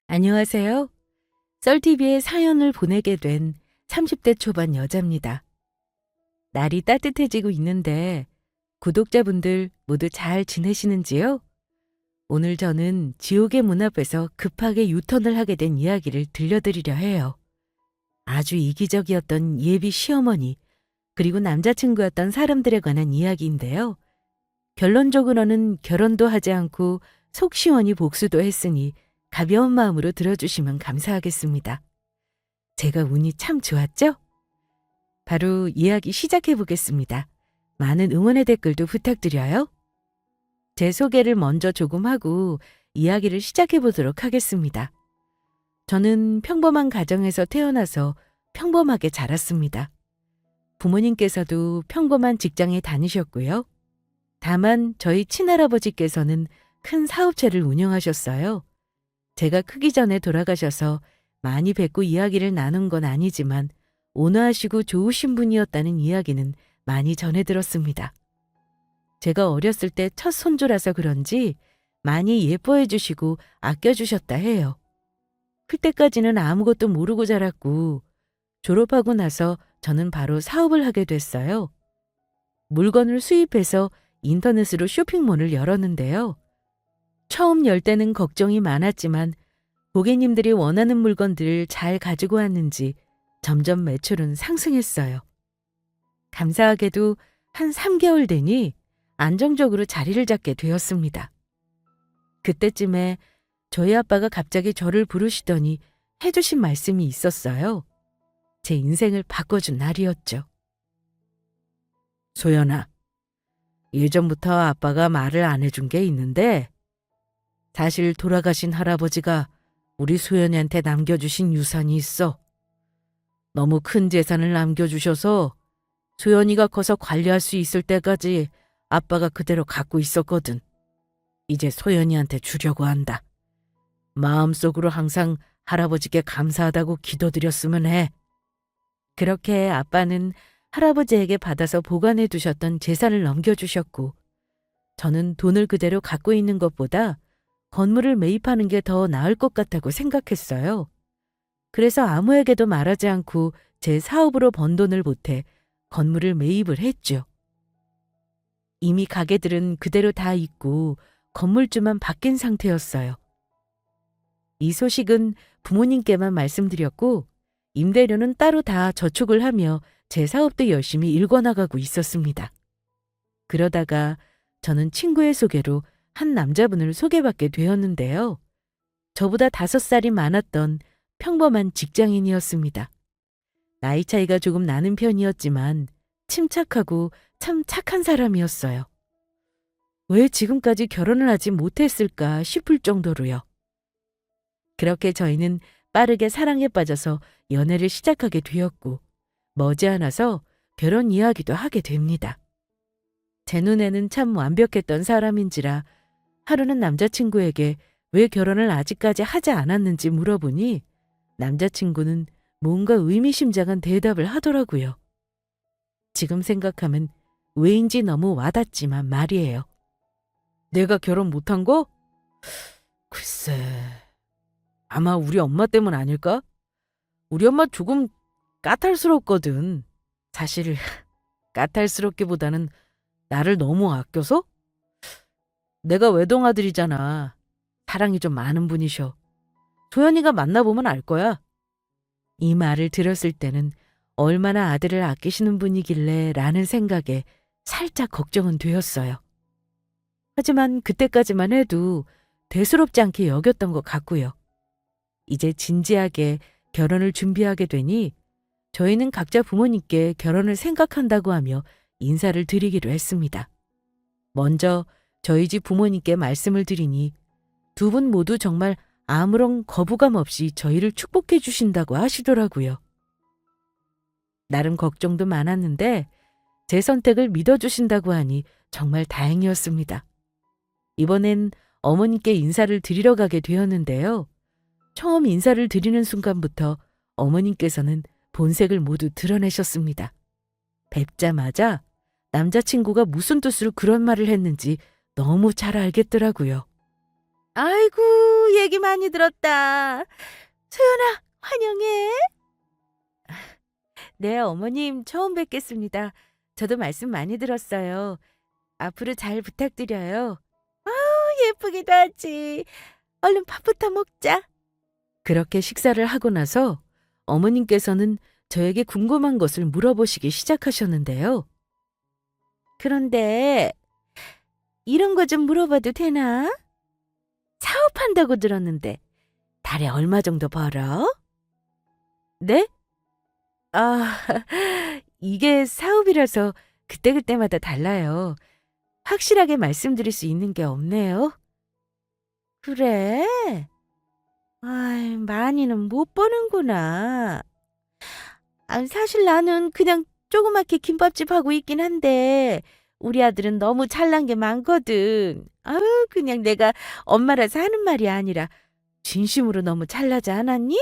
안녕하세요. 썰TV에 사연을 보내게 된 30대 초반 여자입니다. 날이 따뜻해지고 있는데 구독자분들 모두 잘 지내시는지요? 오늘 저는 지옥의 문 앞에서 급하게 유턴을 하게 된 이야기를 들려드리려 해요. 아주 이기적이었던 예비 시어머니 그리고 남자친구였던 사람들에 관한 이야기인데요. 결론적으로는 결혼도 하지 않고 속 시원히 복수도 했으니 가벼운 마음으로 들어주시면 감사하겠습니다. 제가 운이 참 좋았죠? 바로 이야기 시작해 보겠습니다. 많은 응원의 댓글도 부탁드려요. 제 소개를 먼저 조금 하고 이야기를 시작해 보도록 하겠습니다. 저는 평범한 가정에서 태어나서 평범하게 자랐습니다. 부모님께서도 평범한 직장에 다니셨고요. 다만 저희 친할아버지께서는 큰 사업체를 운영하셨어요. 제가 크기 전에 돌아가셔서 많이 뵙고 이야기를 나눈 건 아니지만 온화하시고 좋으신 분이었다는 이야기는 많이 전해 들었습니다. 제가 어렸을 때 첫 손주라서 그런지 많이 예뻐해 주시고 아껴주셨다 해요. 클 때까지는 아무것도 모르고 자랐고 졸업하고 나서 저는 바로 사업을 하게 됐어요. 물건을 수입해서 인터넷으로 쇼핑몰을 열었는데요. 처음 열 때는 걱정이 많았지만 고객님들이 원하는 물건들을 잘 가지고 왔는지 점점 매출은 상승했어요. 감사하게도 한 3개월 되니 안정적으로 자리를 잡게 되었습니다. 그때쯤에 저희 아빠가 갑자기 저를 부르시더니 해주신 말씀이 있었어요. 제 인생을 바꿔준 날이었죠. 소연아, 예전부터 아빠가 말을 안 해준 게 있는데 사실 돌아가신 할아버지가 우리 소연이한테 남겨주신 유산이 있어. 너무 큰 재산을 남겨주셔서 소연이가 커서 관리할 수 있을 때까지 아빠가 그대로 갖고 있었거든. 이제 소연이한테 주려고 한다. 마음속으로 항상 할아버지께 감사하다고 기도드렸으면 해. 그렇게 아빠는 할아버지에게 받아서 보관해 두셨던 재산을 넘겨주셨고 저는 돈을 그대로 갖고 있는 것보다 건물을 매입하는 게 더 나을 것 같다고 생각했어요. 그래서 아무에게도 말하지 않고 제 사업으로 번 돈을 보태 건물을 매입을 했죠. 이미 가게들은 그대로 다 있고 건물주만 바뀐 상태였어요. 이 소식은 부모님께만 말씀드렸고 임대료는 따로 다 저축을 하며 제 사업도 열심히 일궈나가고 있었습니다. 그러다가 저는 친구의 소개로 한 남자분을 소개받게 되었는데요. 저보다 5살이 많았던 평범한 직장인이었습니다. 나이 차이가 조금 나는 편이었지만 침착하고 참 착한 사람이었어요. 왜 지금까지 결혼을 하지 못했을까 싶을 정도로요. 그렇게 저희는 빠르게 사랑에 빠져서 연애를 시작하게 되었고 머지않아서 결혼 이야기도 하게 됩니다. 제 눈에는 참 완벽했던 사람인지라 하루는 남자친구에게 왜 결혼을 아직까지 하지 않았는지 물어보니 남자친구는 뭔가 의미심장한 대답을 하더라고요. 지금 생각하면 왜인지 너무 와닿지만 말이에요. 내가 결혼 못한 거? 글쎄, 아마 우리 엄마 때문 아닐까? 우리 엄마 조금 까탈스럽거든. 사실 까탈스럽기보다는 나를 너무 아껴서? 내가 외동아들이잖아. 사랑이 좀 많은 분이셔. 도연이가 만나보면 알 거야. 이 말을 들었을 때는 얼마나 아들을 아끼시는 분이길래 라는 생각에 살짝 걱정은 되었어요. 하지만 그때까지만 해도 대수롭지 않게 여겼던 것 같고요. 이제 진지하게 결혼을 준비하게 되니 저희는 각자 부모님께 결혼을 생각한다고 하며 인사를 드리기로 했습니다. 먼저 저희 집 부모님께 말씀을 드리니 두 분 모두 정말 아무런 거부감 없이 저희를 축복해 주신다고 하시더라고요. 나름 걱정도 많았는데 제 선택을 믿어주신다고 하니 정말 다행이었습니다. 이번엔 어머님께 인사를 드리러 가게 되었는데요. 처음 인사를 드리는 순간부터 어머님께서는 본색을 모두 드러내셨습니다. 뵙자마자 남자친구가 무슨 뜻으로 그런 말을 했는지 너무 잘 알겠더라고요. 아이고, 얘기 많이 들었다. 소연아, 환영해. 네, 어머님 처음 뵙겠습니다. 저도 말씀 많이 들었어요. 앞으로 잘 부탁드려요. 예쁘기도 하지. 얼른 밥부터 먹자. 그렇게 식사를 하고 나서 어머님께서는 저에게 궁금한 것을 물어보시기 시작하셨는데요. 그런데 이런 거 좀 물어봐도 되나? 사업한다고 들었는데 달에 얼마 정도 벌어? 네? 아, 이게 사업이라서 그때그때마다 달라요. 확실하게 말씀드릴 수 있는 게 없네요. 그래? 아이, 많이는 못 버는구나. 사실 나는 그냥 조그맣게 김밥집 하고 있긴 한데 우리 아들은 너무 잘난 게 많거든. 아유, 그냥 내가 엄마라서 하는 말이 아니라 진심으로 너무 잘나지 않았니?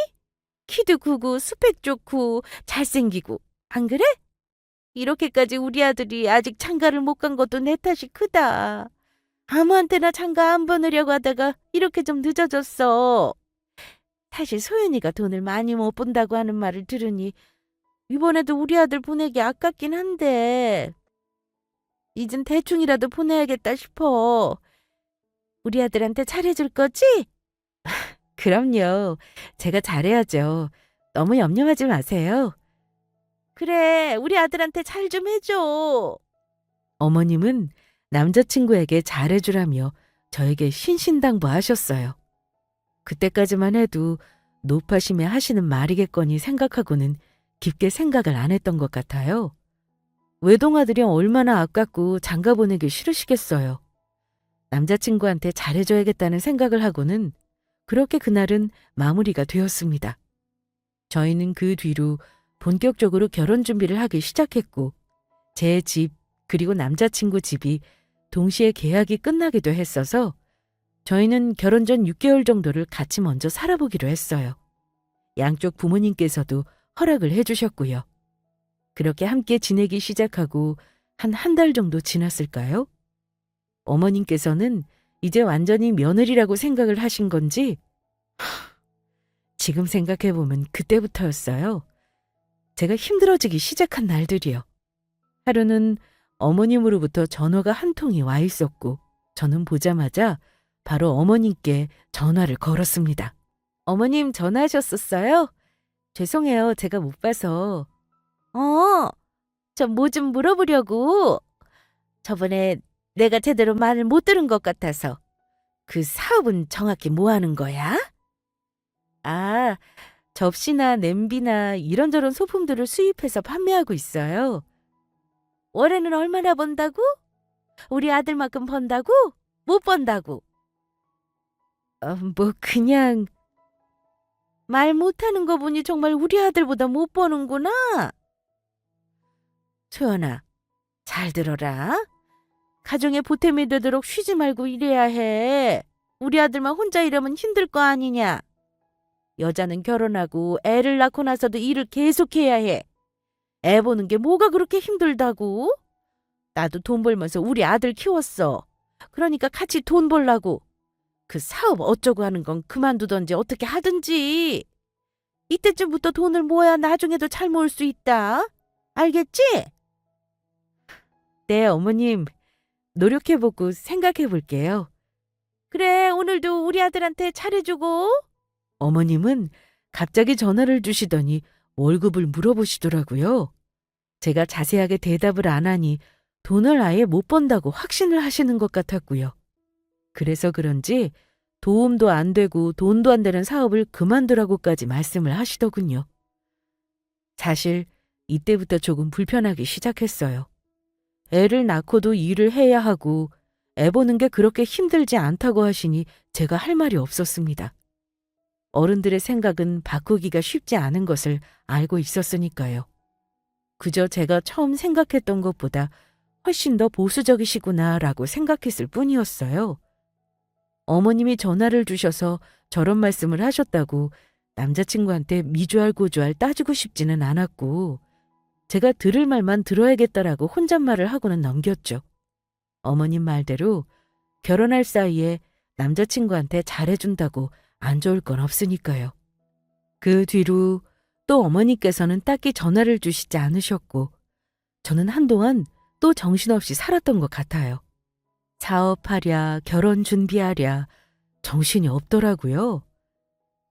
키도 크고 스펙 좋고 잘생기고. 안 그래? 이렇게까지 우리 아들이 아직 장가를 못 간 것도 내 탓이 크다. 아무한테나 장가 안 보내려고 하다가 이렇게 좀 늦어졌어. 사실 소연이가 돈을 많이 못 번다고 하는 말을 들으니 이번에도 우리 아들 보내기 아깝긴 한데 이젠 대충이라도 보내야겠다 싶어. 우리 아들한테 잘해줄 거지? 그럼요. 제가 잘해야죠. 너무 염려하지 마세요. 그래, 우리 아들한테 잘 좀 해줘. 어머님은 남자친구에게 잘해주라며 저에게 신신당부하셨어요. 그때까지만 해도 노파심에 하시는 말이겠거니 생각하고는 깊게 생각을 안 했던 것 같아요. 외동아들이 얼마나 아깝고 장가 보내기 싫으시겠어요. 남자친구한테 잘해줘야겠다는 생각을 하고는 그렇게 그날은 마무리가 되었습니다. 저희는 그 뒤로 본격적으로 결혼 준비를 하기 시작했고 제 집 그리고 남자친구 집이 동시에 계약이 끝나기도 했어서 저희는 결혼 전 6개월 정도를 같이 먼저 살아보기로 했어요. 양쪽 부모님께서도 허락을 해주셨고요. 그렇게 함께 지내기 시작하고 한 달 정도 지났을까요? 어머님께서는 이제 완전히 며느리라고 생각을 하신 건지 지금 생각해보면 그때부터였어요. 제가 힘들어지기 시작한 날들이요. 하루는 어머님으로부터 전화가 한 통이 와 있었고 저는 보자마자 바로 어머님께 전화를 걸었습니다. 어머님 전화하셨었어요? 죄송해요. 제가 못 봐서. 저 뭐 좀 물어보려고. 저번에 내가 제대로 말을 못 들은 것 같아서. 그 사업은 정확히 뭐 하는 거야? 아, 접시나 냄비나 이런저런 소품들을 수입해서 판매하고 있어요. 월에는 얼마나 번다고? 우리 아들만큼 번다고? 못 번다고? 뭐 그냥 말 못하는 거 보니 정말 우리 아들보다 못 버는구나. 소연아, 잘 들어라. 가정에 보탬이 되도록 쉬지 말고 일해야 해. 우리 아들만 혼자 일하면 힘들 거 아니냐. 여자는 결혼하고 애를 낳고 나서도 일을 계속해야 해. 애 보는 게 뭐가 그렇게 힘들다고? 나도 돈 벌면서 우리 아들 키웠어. 그러니까 같이 돈 벌라고. 그 사업 어쩌고 하는 건 그만두던지 어떻게 하든지. 이때쯤부터 돈을 모아야 나중에도 잘 모을 수 있다. 알겠지? 네, 어머님. 노력해보고 생각해볼게요. 그래, 오늘도 우리 아들한테 잘해주고. 어머님은 갑자기 전화를 주시더니 월급을 물어보시더라고요. 제가 자세하게 대답을 안 하니 돈을 아예 못 번다고 확신을 하시는 것 같았고요. 그래서 그런지 도움도 안 되고 돈도 안 되는 사업을 그만두라고까지 말씀을 하시더군요. 사실 이때부터 조금 불편하기 시작했어요. 애를 낳고도 일을 해야 하고 애 보는 게 그렇게 힘들지 않다고 하시니 제가 할 말이 없었습니다. 어른들의 생각은 바꾸기가 쉽지 않은 것을 알고 있었으니까요. 그저 제가 처음 생각했던 것보다 훨씬 더 보수적이시구나라고 생각했을 뿐이었어요. 어머님이 전화를 주셔서 저런 말씀을 하셨다고 남자친구한테 미주알 고주알 따지고 싶지는 않았고 제가 들을 말만 들어야겠다라고 혼잣말을 하고는 넘겼죠. 어머님 말대로 결혼할 사이에 남자친구한테 잘해준다고 안 좋을 건 없으니까요. 그 뒤로 또 어머니께서는 딱히 전화를 주시지 않으셨고 저는 한동안 또 정신없이 살았던 것 같아요. 사업하랴, 결혼 준비하랴 정신이 없더라고요.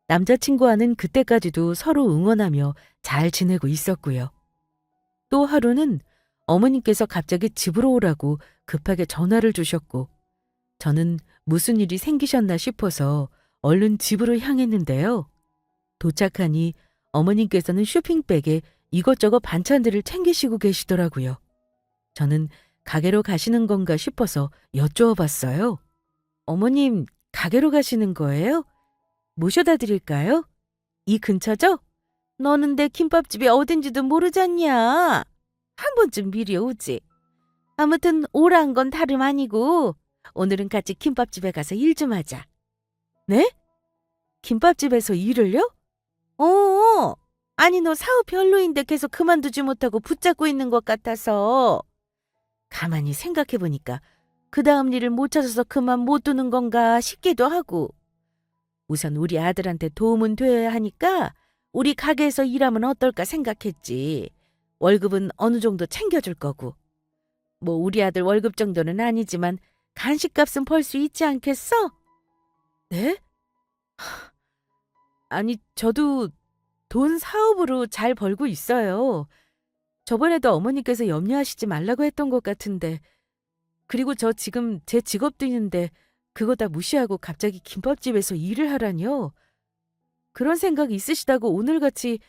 남자친구와는 그때까지도 서로 응원하며 잘 지내고 있었고요. 또 하루는 어머니께서 갑자기 집으로 오라고 급하게 전화를 주셨고 저는 무슨 일이 생기셨나 싶어서 얼른 집으로 향했는데요. 도착하니 어머님께서는 쇼핑백에 이것저것 반찬들을 챙기시고 계시더라고요. 저는 가게로 가시는 건가 싶어서 여쭈어 봤어요. 어머님, 가게로 가시는 거예요? 모셔다 드릴까요? 이 근처죠? 너는 내 김밥집이 어딘지도 모르잖냐? 한 번쯤 미리 오지. 아무튼 오라는 건 다름 아니고 오늘은 같이 김밥집에 가서 일 좀 하자. 네? 김밥집에서 일을요? 어. 아니 너 사업 별로인데 계속 그만두지 못하고 붙잡고 있는 것 같아서. 가만히 생각해보니까 그 다음 일을 못 찾아서 그만 못 두는 건가 싶기도 하고. 우선 우리 아들한테 도움은 돼야 하니까 우리 가게에서 일하면 어떨까 생각했지. 월급은 어느 정도 챙겨줄 거고. 뭐 우리 아들 월급 정도는 아니지만 간식값은 벌 수 있지 않겠어? 네? 아니, 저도 돈 사업으로 잘 벌고 있어요. 저번에도 어머니께서 염려하시지 말라고 했던 것 같은데. 그리고 저 지금 제 직업도 있는데 그거 다 무시하고 갑자기 김밥집에서 일을 하라니요. 그런 생각이 있으시다고 오늘같이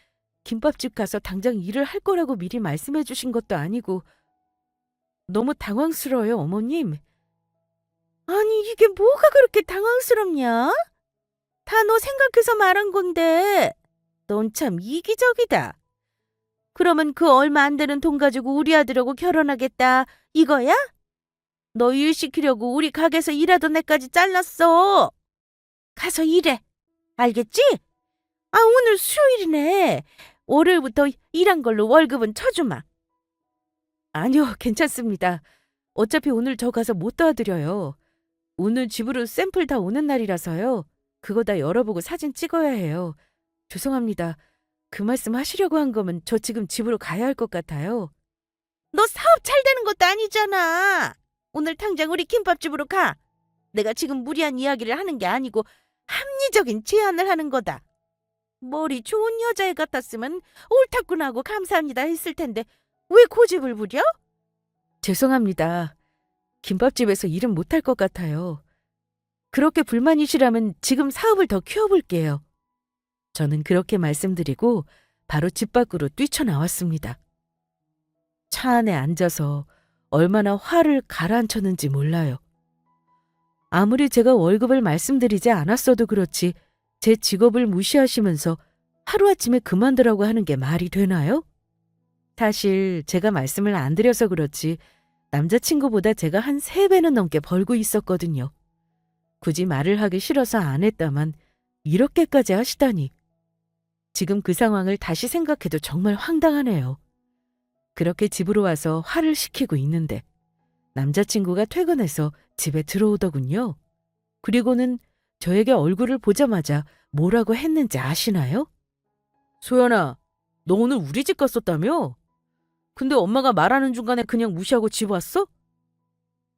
김밥집 가서 당장 일을 할 거라고 미리 말씀해 주신 것도 아니고 너무 당황스러워요, 어머님. 아니, 이게 뭐가 그렇게 당황스럽냐? 다 너 생각해서 말한 건데. 넌 참 이기적이다. 그러면 그 얼마 안 되는 돈 가지고 우리 아들하고 결혼하겠다, 이거야? 너 일 시키려고 우리 가게에서 일하던 애까지 잘랐어. 가서 일해. 알겠지? 아, 오늘 수요일이네. 월요일부터 일한 걸로 월급은 쳐주마. 아니요, 괜찮습니다. 어차피 오늘 저 가서 못 도와드려요. 오늘 집으로 샘플 다 오는 날이라서요. 그거 다 열어보고 사진 찍어야 해요. 죄송합니다. 그 말씀 하시려고 한 거면 저 지금 집으로 가야 할 것 같아요. 너 사업 잘 되는 것도 아니잖아. 오늘 당장 우리 김밥집으로 가. 내가 지금 무리한 이야기를 하는 게 아니고 합리적인 제안을 하는 거다. 머리 좋은 여자애 같았으면 옳다구나 하고 감사합니다 했을 텐데 왜 고집을 부려? 죄송합니다. 김밥집에서 일은 못할 것 같아요. 그렇게 불만이시라면 지금 사업을 더 키워볼게요. 저는 그렇게 말씀드리고 바로 집 밖으로 뛰쳐나왔습니다. 차 안에 앉아서 얼마나 화를 가라앉혔는지 몰라요. 아무리 제가 월급을 말씀드리지 않았어도 그렇지 제 직업을 무시하시면서 하루아침에 그만두라고 하는 게 말이 되나요? 사실 제가 말씀을 안 드려서 그렇지 남자친구보다 제가 한 3배는 넘게 벌고 있었거든요. 굳이 말을 하기 싫어서 안 했다만 이렇게까지 하시다니. 지금 그 상황을 다시 생각해도 정말 황당하네요. 그렇게 집으로 와서 화를 식히고 있는데 남자친구가 퇴근해서 집에 들어오더군요. 그리고는 저에게 얼굴을 보자마자 뭐라고 했는지 아시나요? 소연아, 너 오늘 우리 집 갔었다며? 근데 엄마가 말하는 중간에 그냥 무시하고 집 왔어?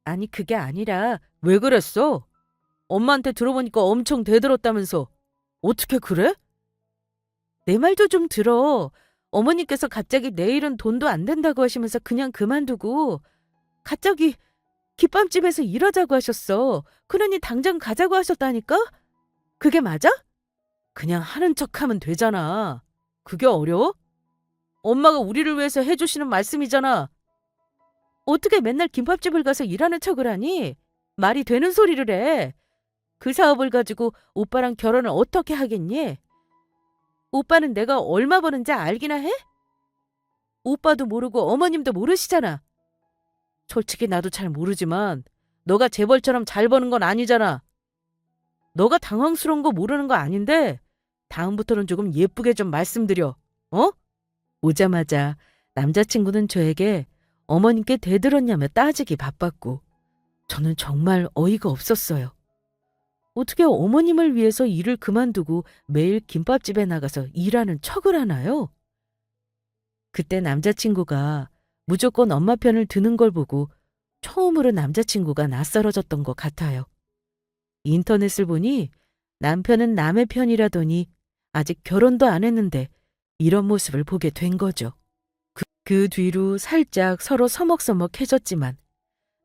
아니, 그게 아니라 왜 그랬어? 엄마한테 들어보니까 엄청 대들었다면서. 어떻게 그래? 내 말도 좀 들어. 어머니께서 갑자기 내일은 돈도 안 된다고 하시면서 그냥 그만두고 갑자기 김밥집에서 일하자고 하셨어. 그러니 당장 가자고 하셨다니까? 그게 맞아? 그냥 하는 척하면 되잖아. 그게 어려워? 엄마가 우리를 위해서 해주시는 말씀이잖아. 어떻게 맨날 김밥집을 가서 일하는 척을 하니? 말이 되는 소리를 해. 그 사업을 가지고 오빠랑 결혼을 어떻게 하겠니? 오빠는 내가 얼마 버는지 알기나 해? 오빠도 모르고 어머님도 모르시잖아. 솔직히 나도 잘 모르지만 너가 재벌처럼 잘 버는 건 아니잖아. 너가 당황스러운 거 모르는 거 아닌데 다음부터는 조금 예쁘게 좀 말씀드려. 어? 오자마자 남자친구는 저에게 어머님께 대들었냐며 따지기 바빴고 저는 정말 어이가 없었어요. 어떻게 어머님을 위해서 일을 그만두고 매일 김밥집에 나가서 일하는 척을 하나요? 그때 남자친구가 무조건 엄마 편을 드는 걸 보고 처음으로 남자친구가 낯설어졌던 것 같아요. 인터넷을 보니 남편은 남의 편이라더니 아직 결혼도 안 했는데 이런 모습을 보게 된 거죠. 그 뒤로 살짝 서로 서먹서먹해졌지만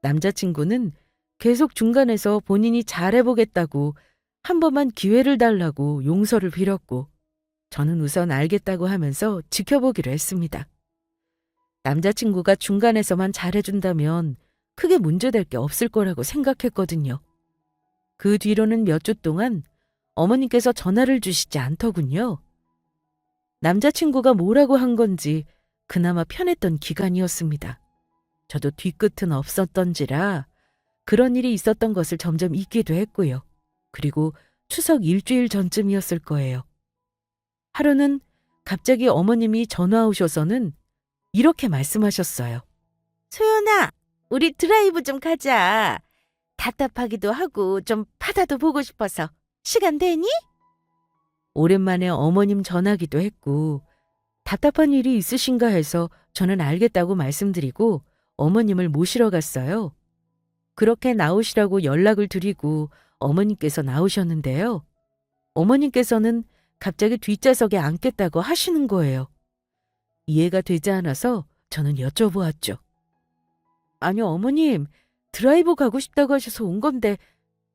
남자친구는 계속 중간에서 본인이 잘해보겠다고 한 번만 기회를 달라고 용서를 빌었고 저는 우선 알겠다고 하면서 지켜보기로 했습니다. 남자친구가 중간에서만 잘해준다면 크게 문제될 게 없을 거라고 생각했거든요. 그 뒤로는 몇 주 동안 어머님께서 전화를 주시지 않더군요. 남자친구가 뭐라고 한 건지 그나마 편했던 기간이었습니다. 저도 뒤끝은 없었던지라 그런 일이 있었던 것을 점점 잊기도 했고요. 그리고 추석 일주일 전쯤이었을 거예요. 하루는 갑자기 어머님이 전화 오셔서는 이렇게 말씀하셨어요. 소연아, 우리 드라이브 좀 가자. 답답하기도 하고 좀 바다도 보고 싶어서. 시간 되니? 오랜만에 어머님 전화기도 했고 답답한 일이 있으신가 해서 저는 알겠다고 말씀드리고 어머님을 모시러 갔어요. 그렇게 나오시라고 연락을 드리고 어머님께서 나오셨는데요. 어머님께서는 갑자기 뒷좌석에 앉겠다고 하시는 거예요. 이해가 되지 않아서 저는 여쭤보았죠. 아니요, 어머님, 드라이브 가고 싶다고 하셔서 온 건데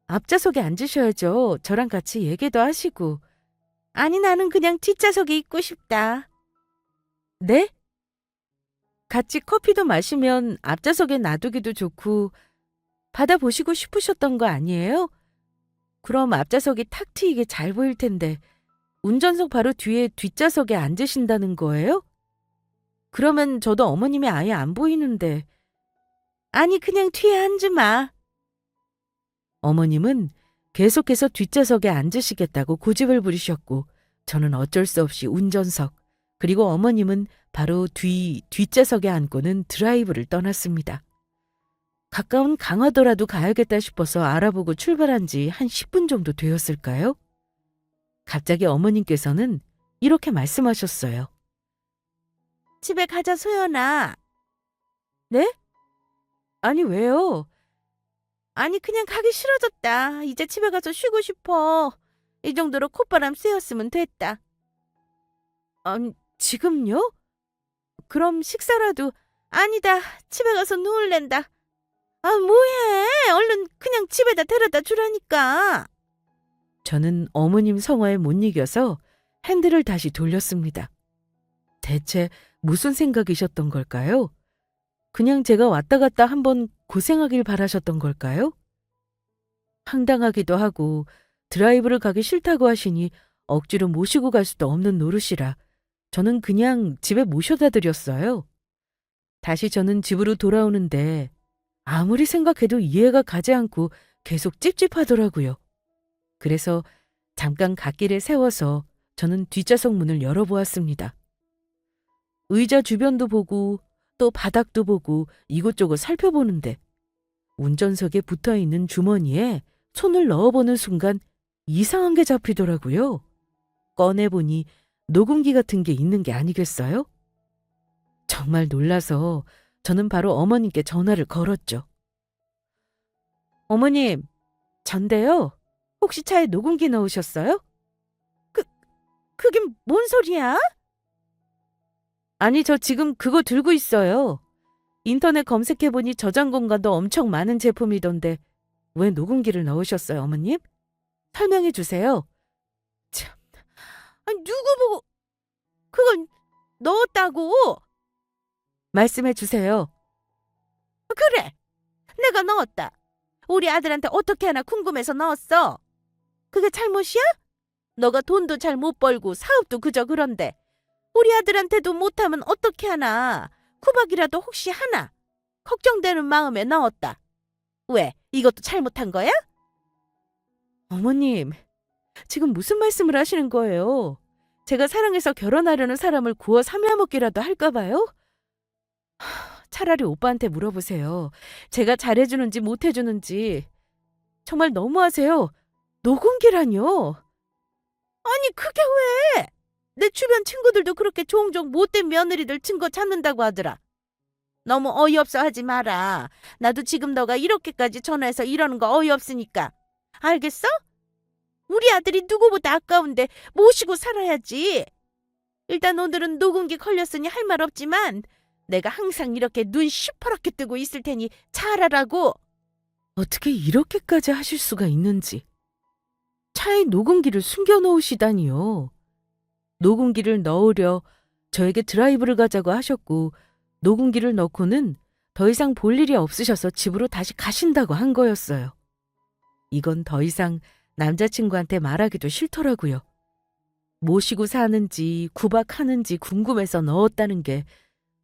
앞좌석에 앉으셔야죠. 저랑 같이 얘기도 하시고. 아니, 나는 그냥 뒷좌석에 있고 싶다. 네? 같이 커피도 마시면 앞좌석에 놔두기도 좋고 바다 보시고 싶으셨던 거 아니에요? 그럼 앞좌석이 탁 트이게 잘 보일 텐데 운전석 바로 뒤에 뒷좌석에 앉으신다는 거예요? 그러면 저도 어머님이 아예 안 보이는데. 아니, 그냥 뒤에 앉으마. 어머님은 계속해서 뒷좌석에 앉으시겠다고 고집을 부리셨고 저는 어쩔 수 없이 운전석, 그리고 어머님은 바로 뒷좌석에 앉고는 드라이브를 떠났습니다. 가까운 강화도라도 가야겠다 싶어서 알아보고 출발한 지 한 10분 정도 되었을까요? 갑자기 어머님께서는 이렇게 말씀하셨어요. 집에 가자, 소연아. 네? 아니, 왜요? 아니, 그냥 가기 싫어졌다. 이제 집에 가서 쉬고 싶어. 이 정도로 콧바람 쐬었으면 됐다. 아니, 지금요? 그럼 식사라도. 아니다, 집에 가서 누울랜다. 아, 뭐해? 얼른 그냥 집에다 데려다 주라니까. 저는 어머님 성화에 못 이겨서 핸들을 다시 돌렸습니다. 대체 무슨 생각이셨던 걸까요? 그냥 제가 왔다 갔다 한번 고생하길 바라셨던 걸까요? 황당하기도 하고 드라이브를 가기 싫다고 하시니 억지로 모시고 갈 수도 없는 노릇이라 저는 그냥 집에 모셔다 드렸어요. 다시 저는 집으로 돌아오는데 아무리 생각해도 이해가 가지 않고 계속 찝찝하더라고요. 그래서 잠깐 갓길에 세워서 저는 뒷좌석 문을 열어보았습니다. 의자 주변도 보고 또 바닥도 보고 이곳저곳 살펴보는데 운전석에 붙어있는 주머니에 손을 넣어보는 순간 이상한 게 잡히더라고요. 꺼내보니 녹음기 같은 게 있는 게 아니겠어요? 정말 놀라서 저는 바로 어머님께 전화를 걸었죠. 어머님, 전데요. 혹시 차에 녹음기 넣으셨어요? 그게 뭔 소리야? 아니, 저 지금 그거 들고 있어요. 인터넷 검색해보니 저장 공간도 엄청 많은 제품이던데 왜 녹음기를 넣으셨어요, 어머님? 설명해 주세요. 참, 아니, 누구 보고 그걸 넣었다고? 말씀해 주세요. 그래, 내가 넣었다. 우리 아들한테 어떻게 하나 궁금해서 넣었어. 그게 잘못이야? 너가 돈도 잘 못 벌고 사업도 그저 그런데 우리 아들한테도 못하면 어떻게 하나. 구박이라도 혹시 하나. 걱정되는 마음에 넣었다. 왜? 이것도 잘못한 거야? 어머님, 지금 무슨 말씀을 하시는 거예요? 제가 사랑해서 결혼하려는 사람을 구워 삼려먹기라도 할까 봐요? 차라리 오빠한테 물어보세요. 제가 잘해주는지 못해주는지. 정말 너무하세요. 노공기라뇨? 아니, 그게 왜? 내 주변 친구들도 그렇게 종종 못된 며느리들 증거 찾는다고 하더라. 너무 어이없어 하지 마라. 나도 지금 너가 이렇게까지 전화해서 이러는 거 어이없으니까. 알겠어? 우리 아들이 누구보다 아까운데 모시고 살아야지. 일단 오늘은 노공기 걸렸으니 할 말 없지만 내가 항상 이렇게 눈 시퍼렇게 뜨고 있을 테니 잘하라고. 어떻게 이렇게까지 하실 수가 있는지. 차에 노공기를 숨겨놓으시다니요. 노공기를 넣으려 저에게 드라이브를 가자고 하셨고 노공기를 넣고는 더 이상 볼 일이 없으셔서 집으로 다시 가신다고 한 거였어요. 이건 더 이상 남자친구한테 말하기도 싫더라고요. 모시고 사는지 구박하는지 궁금해서 넣었다는 게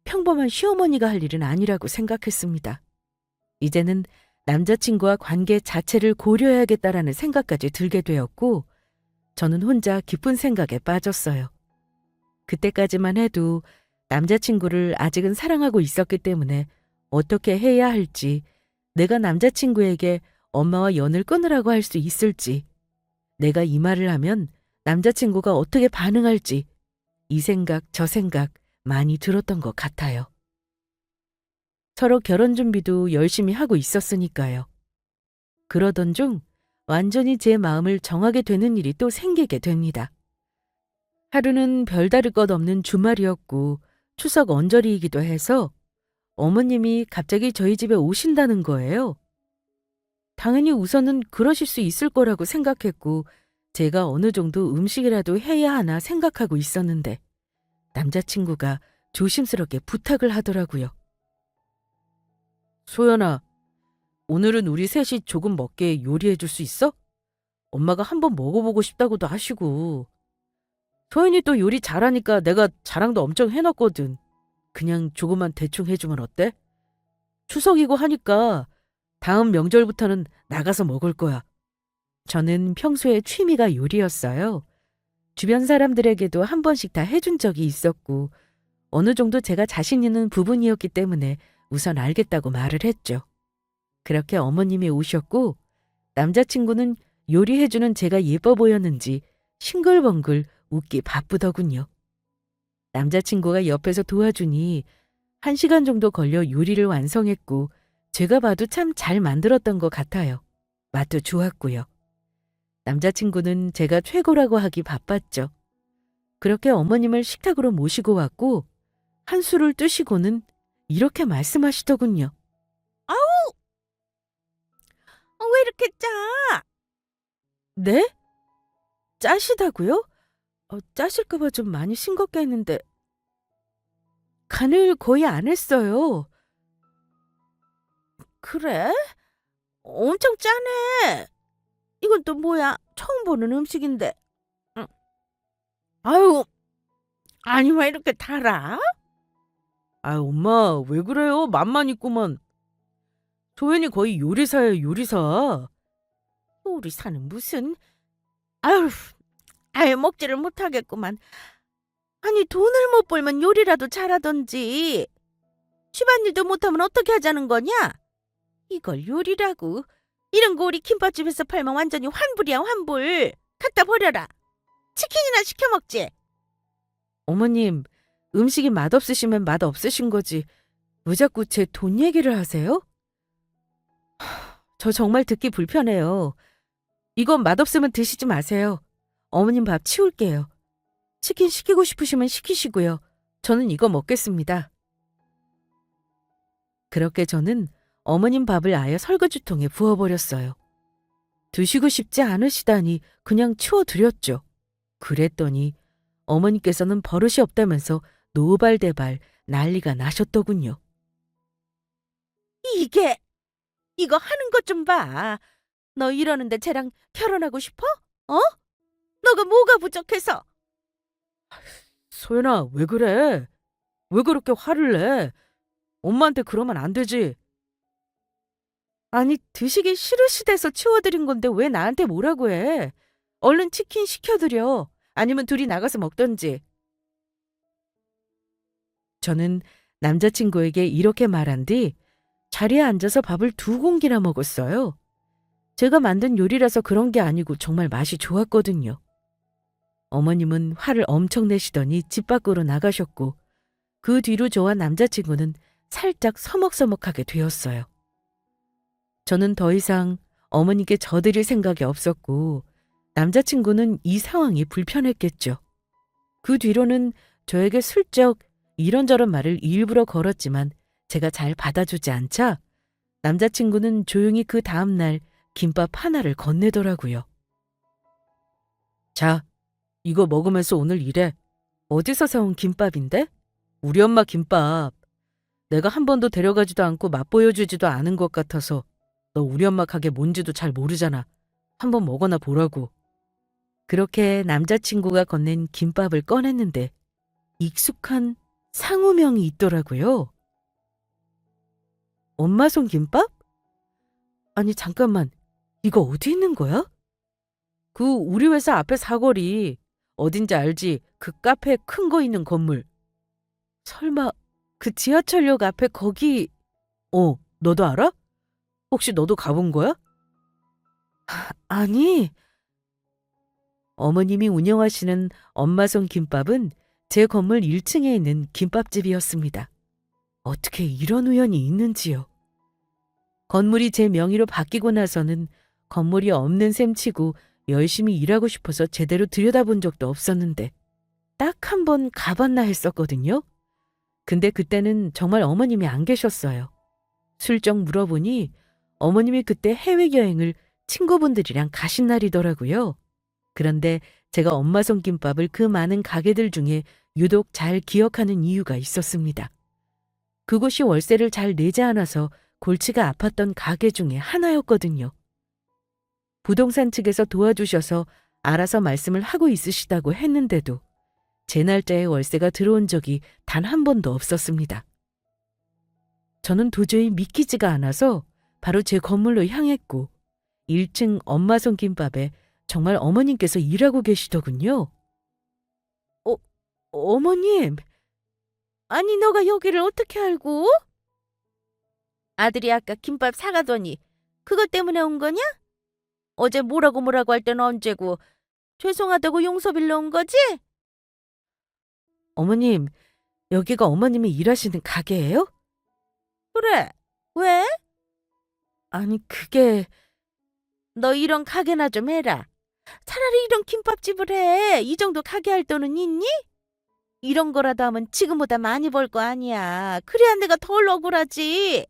평범한 시어머니가 할 일은 아니라고 생각했습니다. 이제는 남자친구와 관계 자체를 고려해야겠다라는 생각까지 들게 되었고 저는 혼자 깊은 생각에 빠졌어요. 그때까지만 해도 남자친구를 아직은 사랑하고 있었기 때문에 어떻게 해야 할지, 내가 남자친구에게 엄마와 연을 끊으라고 할 수 있을지, 내가 이 말을 하면 남자친구가 어떻게 반응할지 이 생각 저 생각 많이 들었던 것 같아요. 서로 결혼 준비도 열심히 하고 있었으니까요. 그러던 중 완전히 제 마음을 정하게 되는 일이 또 생기게 됩니다. 하루는 별다를 것 없는 주말이었고 추석 언저리이기도 해서 어머님이 갑자기 저희 집에 오신다는 거예요. 당연히 우선은 그러실 수 있을 거라고 생각했고 제가 어느 정도 음식이라도 해야 하나 생각하고 있었는데 남자친구가 조심스럽게 부탁을 하더라고요. 소연아, 오늘은 우리 셋이 조금 먹게 요리해 줄 수 있어? 엄마가 한번 먹어보고 싶다고도 하시고. 소연이 또 요리 잘하니까 내가 자랑도 엄청 해놨거든. 그냥 조금만 대충 해주면 어때? 추석이고 하니까 다음 명절부터는 나가서 먹을 거야. 저는 평소에 취미가 요리였어요. 주변 사람들에게도 한 번씩 다 해준 적이 있었고 어느 정도 제가 자신 있는 부분이었기 때문에 우선 알겠다고 말을 했죠. 그렇게 어머님이 오셨고 남자친구는 요리해주는 제가 예뻐 보였는지 싱글벙글 웃기 바쁘더군요. 남자친구가 옆에서 도와주니 1시간 정도 걸려 요리를 완성했고 제가 봐도 참 잘 만들었던 것 같아요. 맛도 좋았고요. 남자친구는 제가 최고라고 하기 바빴죠. 그렇게 어머님을 식탁으로 모시고 왔고 한술을 뜨시고는 이렇게 말씀하시더군요. 아우! 왜 이렇게 짜? 네? 짜시다고요? 짜실까봐 좀 많이 싱겁게 했는데 간을 거의 안 했어요. 그래? 엄청 짜네. 이건 또 뭐야? 처음 보는 음식인데. 응. 아유, 아니 왜 이렇게 달아? 아유, 엄마 왜 그래요? 맛만 있구만. 소연이 거의 요리사예요, 요리사. 요리사는 무슨? 아유, 아유 먹지를 못하겠구만. 아니 돈을 못 벌면 요리라도 잘하던지. 집안일도 못하면 어떻게 하자는 거냐? 이걸 요리라고. 이런 거 우리 김밥집에서 팔면 완전히 환불이야, 환불. 갖다 버려라. 치킨이나 시켜 먹지. 어머님, 음식이 맛없으시면 맛없으신 거지. 왜 자꾸 제 돈 얘기를 하세요? 저 정말 듣기 불편해요. 이건 맛없으면 드시지 마세요. 어머님 밥 치울게요. 치킨 시키고 싶으시면 시키시고요. 저는 이거 먹겠습니다. 그렇게 저는 어머님 밥을 아예 설거지통에 부어버렸어요. 드시고 싶지 않으시다니 그냥 치워드렸죠. 그랬더니 어머니께서는 버릇이 없다면서 노발대발 난리가 나셨더군요. 이거 하는 것 좀 봐. 너 이러는데 쟤랑 결혼하고 싶어? 어? 너가 뭐가 부족해서? 소연아, 왜 그래? 왜 그렇게 화를 내? 엄마한테 그러면 안 되지. 아니, 드시기 싫으시대서 치워드린 건데 왜 나한테 뭐라고 해? 얼른 치킨 시켜드려. 아니면 둘이 나가서 먹던지. 저는 남자친구에게 이렇게 말한 뒤 자리에 앉아서 밥을 2공기나 먹었어요. 제가 만든 요리라서 그런 게 아니고 정말 맛이 좋았거든요. 어머님은 화를 엄청 내시더니 집 밖으로 나가셨고 그 뒤로 저와 남자친구는 살짝 서먹서먹하게 되었어요. 저는 더 이상 어머니께 져드릴 생각이 없었고 남자친구는 이 상황이 불편했겠죠. 그 뒤로는 저에게 슬쩍 이런저런 말을 일부러 걸었지만 제가 잘 받아주지 않자 남자친구는 조용히 그 다음날 김밥 하나를 건네더라고요. 자, 이거 먹으면서 오늘 일해. 어디서 사온 김밥인데? 우리 엄마 김밥. 내가 한 번도 데려가지도 않고 맛보여주지도 않은 것 같아서 너 우리 엄마 가게 뭔지도 잘 모르잖아. 한번 먹어나 보라고. 그렇게 남자친구가 건넨 김밥을 꺼냈는데 익숙한 상호명이 있더라고요. 엄마 손 김밥? 아니 잠깐만, 이거 어디 있는 거야? 그 우리 회사 앞에 사거리. 어딘지 알지? 그 카페 큰 거 있는 건물. 설마 그 지하철역 앞에 거기... 너도 알아? 혹시 너도 가본 거야? 아니, 어머님이 운영하시는 엄마손 김밥은 제 건물 1층에 있는 김밥집이었습니다. 어떻게 이런 우연이 있는지요. 건물이 제 명의로 바뀌고 나서는 건물이 없는 셈치고 열심히 일하고 싶어서 제대로 들여다본 적도 없었는데 딱 한 번 가봤나 했었거든요. 근데 그때는 정말 어머님이 안 계셨어요. 슬쩍 물어보니 어머님이 그때 해외여행을 친구분들이랑 가신 날이더라고요. 그런데 제가 엄마 손김밥을 그 많은 가게들 중에 유독 잘 기억하는 이유가 있었습니다. 그곳이 월세를 잘 내지 않아서 골치가 아팠던 가게 중에 하나였거든요. 부동산 측에서 도와주셔서 알아서 말씀을 하고 있으시다고 했는데도 제 날짜에 월세가 들어온 적이 단 한 번도 없었습니다. 저는 도저히 믿기지가 않아서 바로 제 건물로 향했고 1층 엄마 손김밥에 정말 어머님께서 일하고 계시더군요. 어머님, 아니 너가 여기를 어떻게 알고? 아들이 아까 김밥 사가더니 그것 때문에 온 거냐? 어제 뭐라고 할 때는 언제고 죄송하다고 용서빌러 온 거지? 어머님, 여기가 어머님이 일하시는 가게예요? 그래, 왜? 아니 그게... 너 이런 가게나 좀 해라. 차라리 이런 김밥집을 해. 이 정도 가게 할 돈은 있니? 이런 거라도 하면 지금보다 많이 벌 거 아니야. 그래야 내가 덜 억울하지.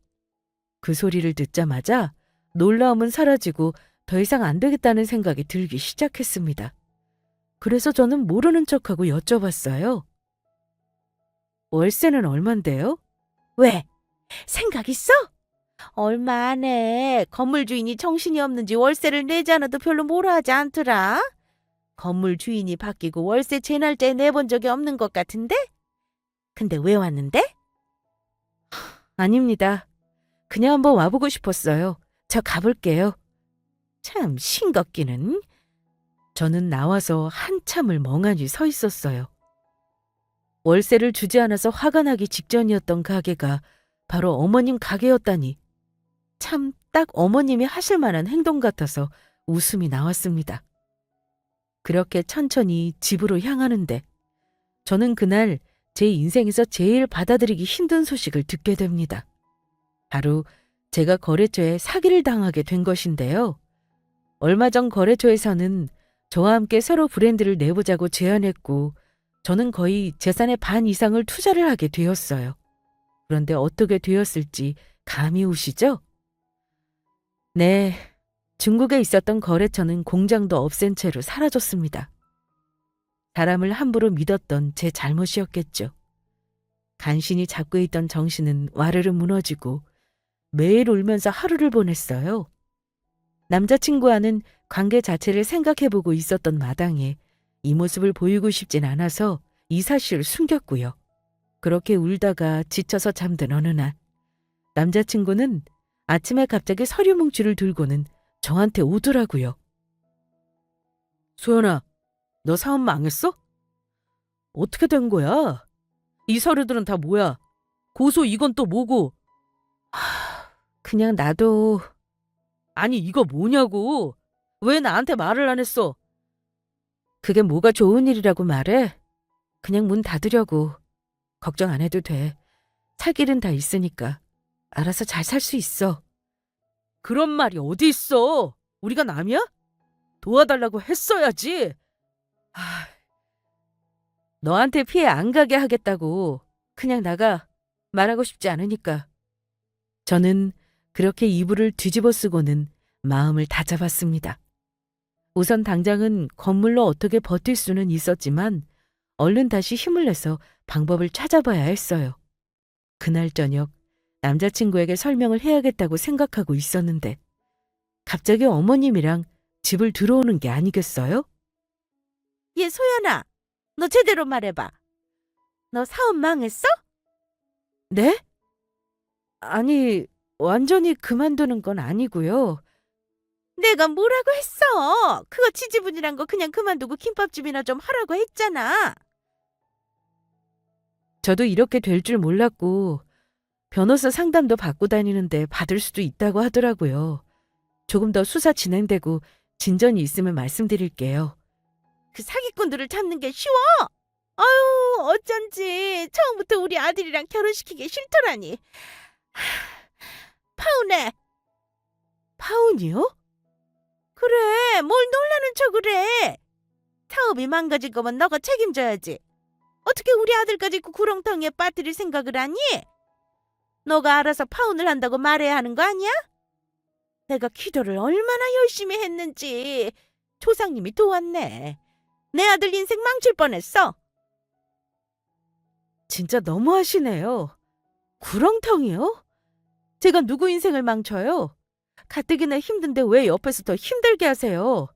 그 소리를 듣자마자 놀라움은 사라지고 더 이상 안 되겠다는 생각이 들기 시작했습니다. 그래서 저는 모르는 척하고 여쭤봤어요. 월세는 얼만데요? 왜? 생각 있어? 얼마 안에 건물 주인이 정신이 없는지 월세를 내지 않아도 별로 뭐라 하지 않더라. 건물 주인이 바뀌고 월세 제 날짜에 내본 적이 없는 것 같은데? 근데 왜 왔는데? 아닙니다. 그냥 한번 와보고 싶었어요. 저 가볼게요. 참 싱겁기는. 저는 나와서 한참을 멍하니 서 있었어요. 월세를 주지 않아서 화가 나기 직전이었던 가게가 바로 어머님 가게였다니 참 딱 어머님이 하실 만한 행동 같아서 웃음이 나왔습니다. 그렇게 천천히 집으로 향하는데 저는 그날 제 인생에서 제일 받아들이기 힘든 소식을 듣게 됩니다. 바로 제가 거래처에 사기를 당하게 된 것인데요. 얼마 전 거래처에서는 저와 함께 새로 브랜드를 내보자고 제안했고 저는 거의 재산의 반 이상을 투자를 하게 되었어요. 그런데 어떻게 되었을지 감이 오시죠? 네, 중국에 있었던 거래처는 공장도 없앤 채로 사라졌습니다. 사람을 함부로 믿었던 제 잘못이었겠죠. 간신히 잡고 있던 정신은 와르르 무너지고 매일 울면서 하루를 보냈어요. 남자친구와는 관계 자체를 생각해보고 있었던 마당에 이 모습을 보이고 싶진 않아서 이 사실을 숨겼고요. 그렇게 울다가 지쳐서 잠든 어느 날 남자친구는 아침에 갑자기 서류 뭉치를 들고는 저한테 오더라고요. 소연아, 너 사업 망했어? 어떻게 된 거야? 이 서류들은 다 뭐야? 고소 이건 또 뭐고? 그냥 나도... 아니, 이거 뭐냐고. 왜 나한테 말을 안 했어? 그게 뭐가 좋은 일이라고 말해? 그냥 문 닫으려고. 걱정 안 해도 돼. 살 길은 다 있으니까. 알아서 잘 살 수 있어. 그런 말이 어디 있어? 우리가 남이야? 도와달라고 했어야지. 아, 너한테 피해 안 가게 하겠다고. 그냥 나가. 말하고 싶지 않으니까. 저는 그렇게 이불을 뒤집어 쓰고는 마음을 다잡았습니다. 우선 당장은 건물로 어떻게 버틸 수는 있었지만 얼른 다시 힘을 내서 방법을 찾아봐야 했어요. 그날 저녁 남자친구에게 설명을 해야겠다고 생각하고 있었는데 갑자기 어머님이랑 집을 들어오는 게 아니겠어요? 얘 소연아, 너 제대로 말해봐. 너 사업 망했어? 네? 아니, 완전히 그만두는 건 아니고요. 내가 뭐라고 했어? 그거 지지분이란 거 그냥 그만두고 김밥집이나 좀 하라고 했잖아. 저도 이렇게 될 줄 몰랐고 변호사 상담도 받고 다니는데 받을 수도 있다고 하더라고요. 조금 더 수사 진행되고 진전이 있으면 말씀드릴게요. 그 사기꾼들을 잡는 게 쉬워? 아유, 어쩐지 처음부터 우리 아들이랑 결혼시키기 싫더라니. 파운해. 파운이요? 그래, 뭘 놀라는 척을 해. 사업이 망가질 거면 너가 책임져야지. 어떻게 우리 아들까지 그 구렁텅이에 빠뜨릴 생각을 하니? 너가 알아서 파혼을 한다고 말해야 하는 거 아니야? 내가 기도를 얼마나 열심히 했는지 조상님이 도왔네. 내 아들 인생 망칠 뻔했어. 진짜 너무하시네요. 구렁텅이요? 제가 누구 인생을 망쳐요? 가뜩이나 힘든데 왜 옆에서 더 힘들게 하세요?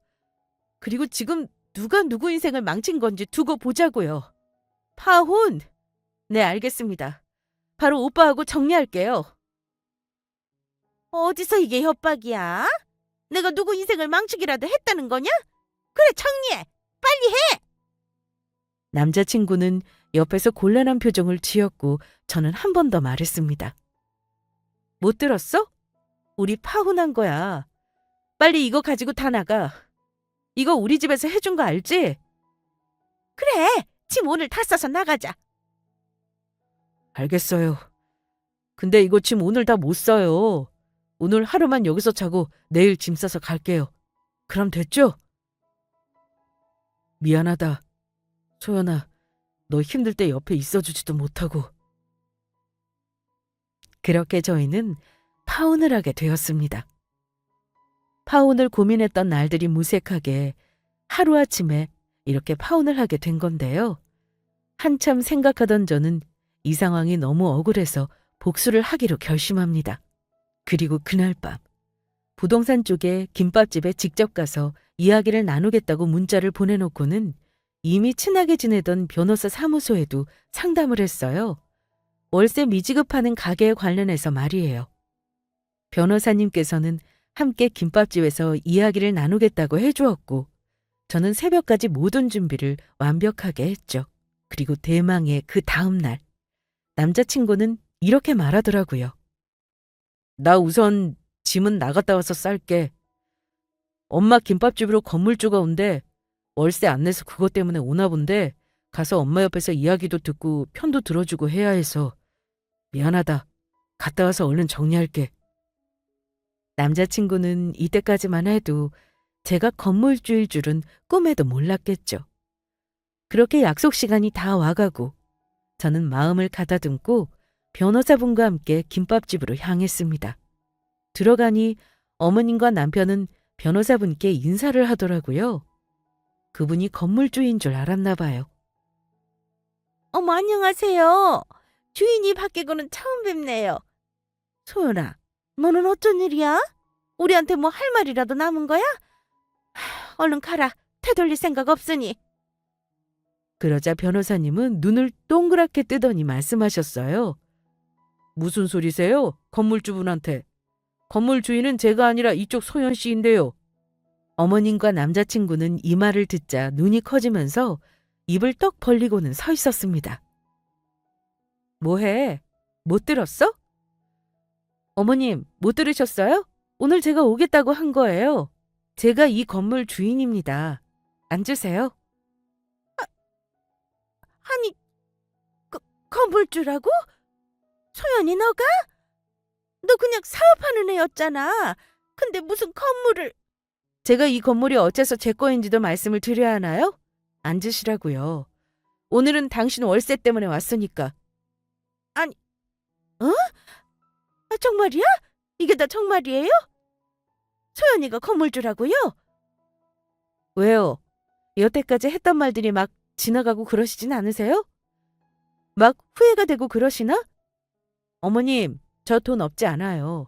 그리고 지금 누가 누구 인생을 망친 건지 두고 보자고요. 파혼? 네, 알겠습니다. 바로 오빠하고 정리할게요. 어디서 이게 협박이야? 내가 누구 인생을 망치기라도 했다는 거냐? 그래, 정리해. 빨리 해. 남자친구는 옆에서 곤란한 표정을 지었고 저는 한 번 더 말했습니다. 못 들었어? 우리 파혼한 거야. 빨리 이거 가지고 다 나가. 이거 우리 집에서 해준 거 알지? 그래, 짐 오늘 다 싸서 나가자. 알겠어요. 근데 이거 짐 오늘 다 못 써요. 오늘 하루만 여기서 자고 내일 짐 싸서 갈게요. 그럼 됐죠? 미안하다. 소연아, 너 힘들 때 옆에 있어주지도 못하고. 그렇게 저희는 파혼을 하게 되었습니다. 파혼을 고민했던 날들이 무색하게 하루아침에 이렇게 파혼을 하게 된 건데요. 한참 생각하던 저는 이 상황이 너무 억울해서 복수를 하기로 결심합니다. 그리고 그날 밤 부동산 쪽에 김밥집에 직접 가서 이야기를 나누겠다고 문자를 보내놓고는 이미 친하게 지내던 변호사 사무소에도 상담을 했어요. 월세 미지급하는 가게에 관련해서 말이에요. 변호사님께서는 함께 김밥집에서 이야기를 나누겠다고 해주었고 저는 새벽까지 모든 준비를 완벽하게 했죠. 그리고 대망의 그 다음 날 남자친구는 이렇게 말하더라고요. 나 우선 짐은 나갔다 와서 쌀게. 엄마 김밥집으로 건물주가 온대. 월세 안 내서 그것 때문에 오나 본데 가서 엄마 옆에서 이야기도 듣고 편도 들어주고 해야 해서 미안하다. 갔다 와서 얼른 정리할게. 남자친구는 이때까지만 해도 제가 건물주일 줄은 꿈에도 몰랐겠죠. 그렇게 약속 시간이 다 와가고 저는 마음을 가다듬고 변호사분과 함께 김밥집으로 향했습니다. 들어가니 어머님과 남편은 변호사분께 인사를 하더라고요. 그분이 건물주인 줄 알았나 봐요. 어머, 안녕하세요. 주인이 바뀌고는 처음 뵙네요. 소연아, 너는 어쩐 일이야? 우리한테 뭐 할 말이라도 남은 거야? 얼른 가라. 되돌릴 생각 없으니. 그러자 변호사님은 눈을 동그랗게 뜨더니 말씀하셨어요. 무슨 소리세요? 건물주분한테. 건물 주인은 제가 아니라 이쪽 소연 씨인데요. 어머님과 남자친구는 이 말을 듣자 눈이 커지면서 입을 떡 벌리고는 서 있었습니다. 뭐해? 못 들었어? 어머님, 못 들으셨어요? 오늘 제가 오겠다고 한 거예요. 제가 이 건물 주인입니다. 앉으세요. 아니, 건물주라고? 소연이 너가? 너 그냥 사업하는 애였잖아. 근데 무슨 건물을... 제가 이 건물이 어째서 제 거인지도 말씀을 드려야 하나요? 앉으시라고요. 오늘은 당신 월세 때문에 왔으니까. 아니, 어? 정말이야? 이게 다 정말이에요? 소연이가 건물주라고요? 왜요? 여태까지 했던 말들이 막 지나가고 그러시진 않으세요? 막 후회가 되고 그러시나? 어머님, 저 돈 없지 않아요.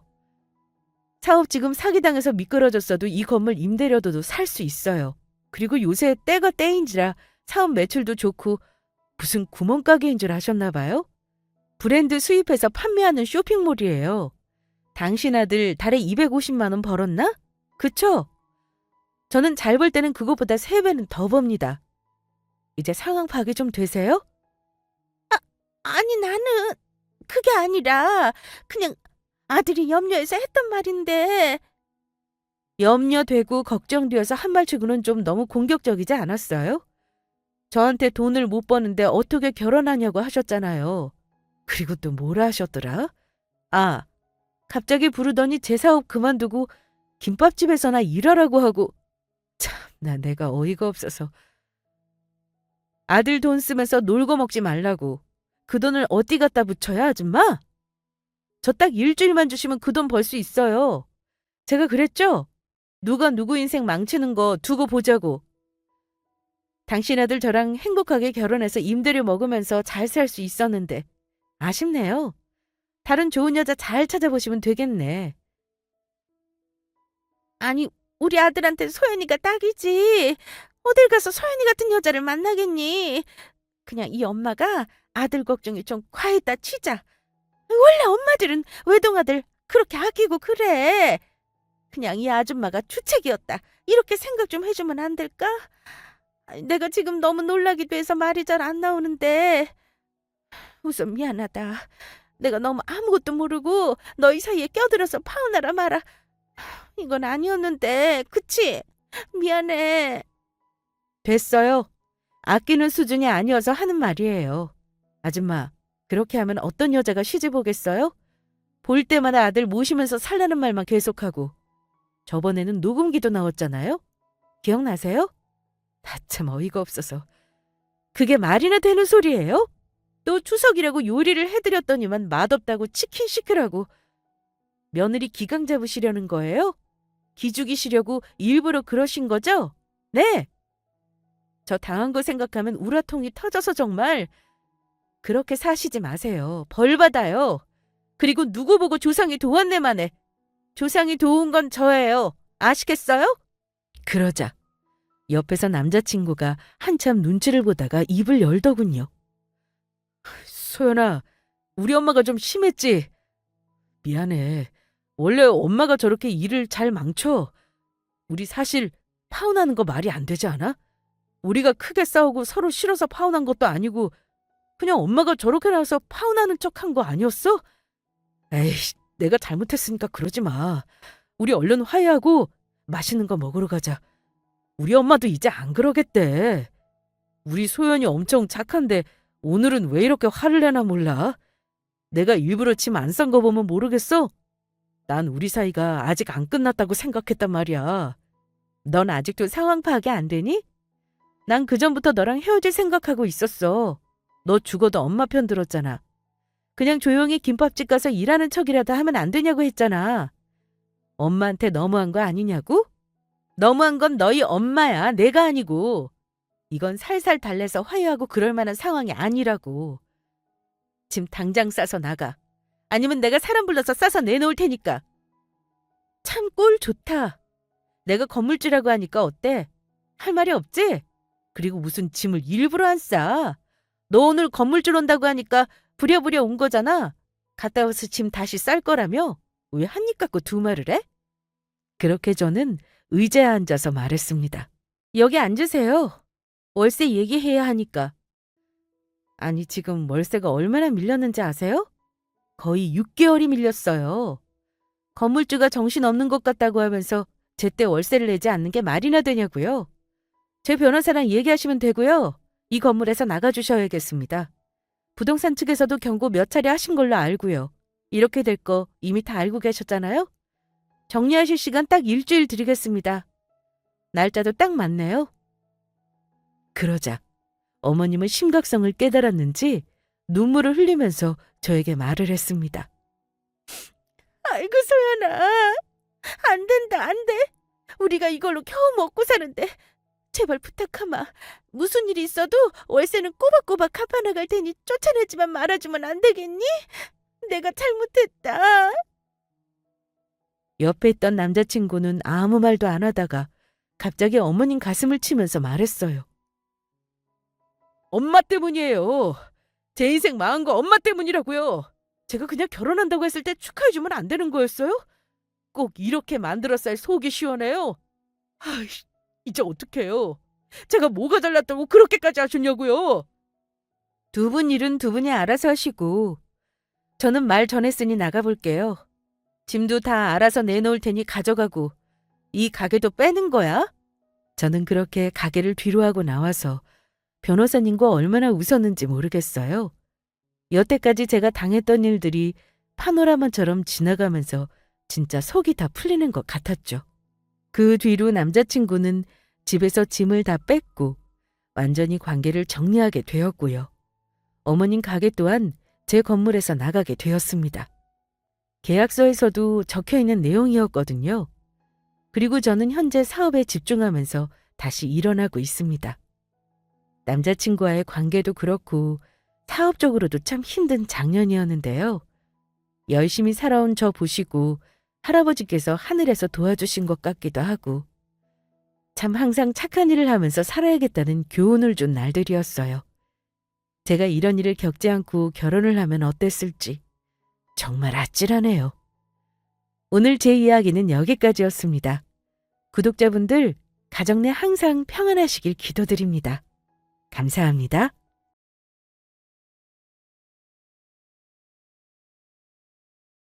사업 지금 사기당해서 미끄러졌어도 이 건물 임대료도 살 수 있어요. 그리고 요새 때가 때인지라 사업 매출도 좋고 무슨 구멍가게인 줄 아셨나 봐요? 브랜드 수입해서 판매하는 쇼핑몰이에요. 당신 아들 달에 250만 원 벌었나? 그쵸? 저는 잘 벌 때는 그것보다 3배는 더 법니다. 이제 상황 파악이 좀 되세요? 아니 나는 그게 아니라 그냥 아들이 염려해서 했던 말인데. 염려되고 걱정되어서 한 말 치고는 좀 너무 공격적이지 않았어요? 저한테 돈을 못 버는데 어떻게 결혼하냐고 하셨잖아요. 그리고 또 뭐라 하셨더라? 아, 갑자기 부르더니 제 사업 그만두고 김밥집에서나 일하라고 하고. 참나 내가 어이가 없어서. 아들 돈 쓰면서 놀고 먹지 말라고. 그 돈을 어디 갖다 붙여야 아줌마? 저 딱 일주일만 주시면 그 돈 벌 수 있어요. 제가 그랬죠? 누가 누구 인생 망치는 거 두고 보자고. 당신 아들 저랑 행복하게 결혼해서 임대료 먹으면서 잘 살 수 있었는데 아쉽네요. 다른 좋은 여자 잘 찾아보시면 되겠네. 아니, 우리 아들한테 소연이가 딱이지. 어딜 가서 소연이 같은 여자를 만나겠니? 그냥 이 엄마가 아들 걱정이 좀 과했다 치자. 원래 엄마들은 외동아들 그렇게 아끼고 그래. 그냥 이 아줌마가 주책이었다. 이렇게 생각 좀 해주면 안 될까? 내가 지금 너무 놀라기도 해서 말이 잘 안 나오는데. 우선 미안하다. 내가 너무 아무것도 모르고 너희 사이에 껴들어서 파혼하라 마라. 이건 아니었는데, 그치? 미안해. 됐어요. 아끼는 수준이 아니어서 하는 말이에요. 아줌마, 그렇게 하면 어떤 여자가 시집 오겠어요? 볼 때마다 아들 모시면서 살라는 말만 계속하고. 저번에는 녹음기도 나왔잖아요? 기억나세요? 다 참 어이가 없어서. 그게 말이나 되는 소리예요? 또 추석이라고 요리를 해드렸더니만 맛없다고 치킨 시키라고. 며느리 기강 잡으시려는 거예요? 기죽이시려고 일부러 그러신 거죠? 네. 저 당한 거 생각하면 우라통이 터져서 정말. 그렇게 사시지 마세요. 벌 받아요. 그리고 누구 보고 조상이 도왔네만 해. 조상이 도운 건 저예요. 아시겠어요? 그러자 옆에서 남자친구가 한참 눈치를 보다가 입을 열더군요. 소연아, 우리 엄마가 좀 심했지? 미안해. 원래 엄마가 저렇게 일을 잘 망쳐. 우리 사실 파혼하는 거 말이 안 되지 않아? 우리가 크게 싸우고 서로 싫어서 파혼한 것도 아니고 그냥 엄마가 저렇게 나와서 파혼하는 척한 거 아니었어? 에이, 내가 잘못했으니까 그러지 마. 우리 얼른 화해하고 맛있는 거 먹으러 가자. 우리 엄마도 이제 안 그러겠대. 우리 소연이 엄청 착한데 오늘은 왜 이렇게 화를 내나 몰라. 내가 일부러 침 안 싼 거 보면 모르겠어? 난 우리 사이가 아직 안 끝났다고 생각했단 말이야. 넌 아직도 상황 파악이 안 되니? 난 그전부터 너랑 헤어질 생각하고 있었어. 너 죽어도 엄마 편 들었잖아. 그냥 조용히 김밥집 가서 일하는 척이라도 하면 안 되냐고 했잖아. 엄마한테 너무한 거 아니냐고? 너무한 건 너희 엄마야, 내가 아니고. 이건 살살 달래서 화해하고 그럴 만한 상황이 아니라고. 짐 당장 싸서 나가. 아니면 내가 사람 불러서 싸서 내놓을 테니까. 참 꼴 좋다. 내가 건물주라고 하니까 어때? 할 말이 없지? 그리고 무슨 짐을 일부러 안 싸. 너 오늘 건물주 온다고 하니까 부랴부랴 온 거잖아. 갔다 와서 짐 다시 쌀 거라며? 왜 한 입 갖고 두 말을 해? 그렇게 저는 의자에 앉아서 말했습니다. 여기 앉으세요. 월세 얘기해야 하니까. 아니 지금 월세가 얼마나 밀렸는지 아세요? 거의 6개월이 밀렸어요. 건물주가 정신없는 것 같다고 하면서 제때 월세를 내지 않는 게 말이나 되냐고요. 제 변호사랑 얘기하시면 되고요. 이 건물에서 나가주셔야겠습니다. 부동산 측에서도 경고 몇 차례 하신 걸로 알고요. 이렇게 될 거 이미 다 알고 계셨잖아요. 정리하실 시간 딱 일주일 드리겠습니다. 날짜도 딱 맞네요. 그러자 어머님은 심각성을 깨달았는지 눈물을 흘리면서 저에게 말을 했습니다. 아이고 소연아, 안 된다 안 돼. 우리가 이걸로 겨우 먹고 사는데 제발 부탁하마. 무슨 일이 있어도 월세는 꼬박꼬박 갚아나갈 테니 쫓아내지만 말아주면 안 되겠니? 내가 잘못했다. 옆에 있던 남자친구는 아무 말도 안 하다가 갑자기 어머님 가슴을 치면서 말했어요. 엄마 때문이에요. 제 인생 망한 거 엄마 때문이라고요. 제가 그냥 결혼한다고 했을 때 축하해주면 안 되는 거였어요? 꼭 이렇게 만들었어야 속이 시원해요. 아이씨, 이제 어떡해요. 제가 뭐가 잘났다고 그렇게까지 하셨냐고요. 두 분 일은 두 분이 알아서 하시고 저는 말 전했으니 나가볼게요. 짐도 다 알아서 내놓을 테니 가져가고 이 가게도 빼는 거야? 저는 그렇게 가게를 뒤로 하고 나와서 변호사님과 얼마나 웃었는지 모르겠어요. 여태까지 제가 당했던 일들이 파노라마처럼 지나가면서 진짜 속이 다 풀리는 것 같았죠. 그 뒤로 남자친구는 집에서 짐을 다 뺐고 완전히 관계를 정리하게 되었고요. 어머님 가게 또한 제 건물에서 나가게 되었습니다. 계약서에서도 적혀있는 내용이었거든요. 그리고 저는 현재 사업에 집중하면서 다시 일어나고 있습니다. 남자친구와의 관계도 그렇고 사업적으로도 참 힘든 작년이었는데요. 열심히 살아온 저 보시고 할아버지께서 하늘에서 도와주신 것 같기도 하고 참 항상 착한 일을 하면서 살아야겠다는 교훈을 준 날들이었어요. 제가 이런 일을 겪지 않고 결혼을 하면 어땠을지 정말 아찔하네요. 오늘 제 이야기는 여기까지였습니다. 구독자분들 가정 내 항상 평안하시길 기도드립니다. 감사합니다.